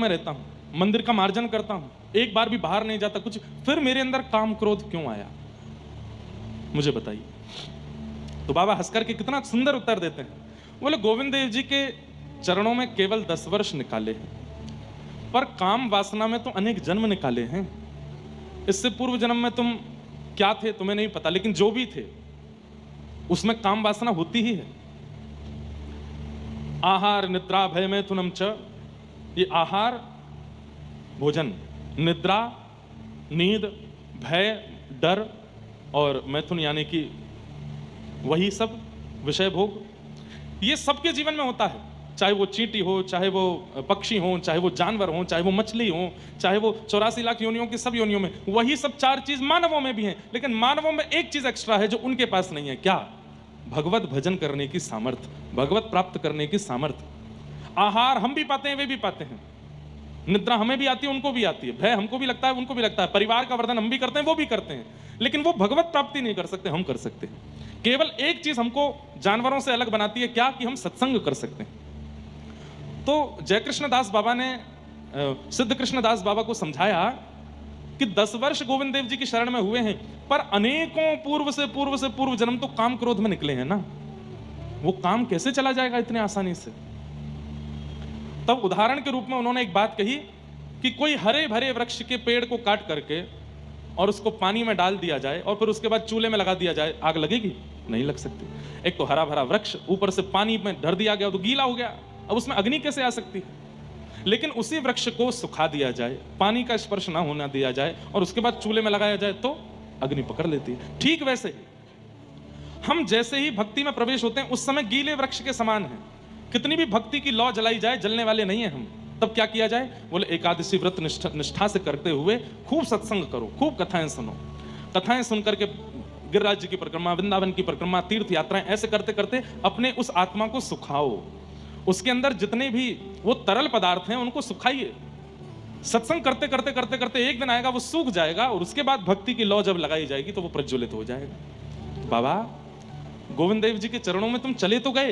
में रहता हूँ, मंदिर का मार्जन करता हूँ, एक बार भी बाहर नहीं जाता कुछ, फिर मेरे अंदर काम क्रोध क्यों आया? मुझे बताइए। तो बाबा हंसकर के कितना सुंदर उत्तर देते हैं। बोले गोविंद देव जी के चरणों में केवल 10 वर्ष निकाले हैं, पर काम वासना में तो अनेक जन्म निकाले हैं। इससे पूर्व जन्म में तुम क्या थे तुम्हें नहीं पता, लेकिन जो भी थे उसमें काम वासना होती ही है। आहार निद्रा भय मैथुनम च, ये आहार भोजन, निद्रा नींद, भय डर, और मैथुन यानी कि वही सब विषय भोग, ये सबके जीवन में होता है। चाहे वो चींटी हो, चाहे वो पक्षी हो, चाहे वो जानवर हो, चाहे वो मछली हो, चाहे वो 84 लाख योनियों की सब योनियों में वही सब 4 चीज मानवों में भी हैं। लेकिन मानवों में एक चीज एक्स्ट्रा है जो उनके पास नहीं है। क्या? भगवत भजन करने की सामर्थ्य, भगवत प्राप्त करने की सामर्थ्य। आहार हम भी पाते हैं, वे भी पाते हैं, निद्रा हमें भी आती है, उनको भी आती है, भय हमको भी लगता है, उनको भी लगता है, परिवार का वर्धन हम भी करते हैं, वो भी करते हैं, लेकिन वो भगवत प्राप्ति नहीं कर सकते, हम कर सकते हैं। केवल एक चीज हमको जानवरों से अलग बनाती है, क्या? कि हम सत्संग कर सकते हैं। तो जय कृष्णदास बाबा ने सिद्ध कृष्णदास बाबा को समझाया कि 10 वर्ष गोविंद देव जी की शरण में हुए हैं, पर अनेकों पूर्व जन्म तो काम क्रोध में निकले हैं ना, वो काम कैसे चला जाएगा इतने आसानी से? तब उदाहरण के रूप में उन्होंने एक बात कही कि कोई हरे भरे वृक्ष के पेड़ को काट करके और उसको पानी में डाल दिया जाए और फिर उसके बाद चूल्हे में लगा दिया जाए, आग लगेगी? नहीं लग सकती। एक तो हरा भरा वृक्ष, ऊपर से पानी में धर दिया गया तो गीला हो गया, अब उसमें अग्नि कैसे आ सकती है? लेकिन उसी वृक्ष को सुखा दिया जाए, पानी का स्पर्श ना होना दिया जाए और उसके बाद चूल्हे में लगाया जाए तो अग्नि पकड़ लेती है। ठीक वैसे ही हम जैसे ही भक्ति में प्रवेश होते हैं उस समय गीले वृक्ष के समान हैं। कितनी भी भक्ति की लौ जलाई जाए, जलने वाले नहीं है हम। तब क्या किया जाए? बोले एकादशी व्रत निष्ठा से करते हुए खूब सत्संग करो, खूब कथाएं सुनो। कथाएं सुन करके गिरिराज जी की परिक्रमा, वृंदावन की परिक्रमा, तीर्थ यात्राएं, ऐसे करते करते अपने उस आत्मा को सुखाओ। उसके अंदर जितने भी वो तरल पदार्थ हैं उनको सुखाइए। सत्संग करते करते करते करते एक दिन आएगा वो सूख जाएगा और उसके बाद भक्ति की लौ जब लगाई जाएगी तो वो प्रज्वलित हो जाएगा। बाबा गोविंद देव जी के चरणों में तुम चले तो गए,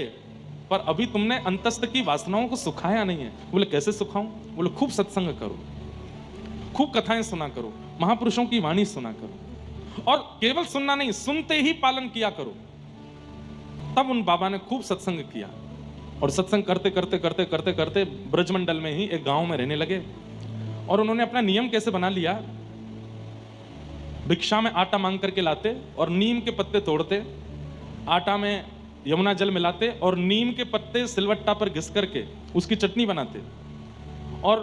पर अभी तुमने अंतस्थ की वासनाओं को सुखाया नहीं है। बोले कैसे सुखाऊं? बोले खूब सत्संग करो, खूब कथाएं सुना करो, महापुरुषों की वाणी सुना करो, और केवल सुनना नहीं, सुनते ही पालन किया करो। तब उन बाबा ने खूब सत्संग किया और सत्संग करते करते करते करते करते ब्रजमंडल में ही एक गांव में रहने लगे। और उन्होंने अपना नियम कैसे बना लिया? भिक्षा में आटा मांग करके लाते और नीम के पत्ते तोड़ते, आटा में यमुना जल मिलाते और नीम के पत्ते सिलवट्टा पर घिस करके उसकी चटनी बनाते और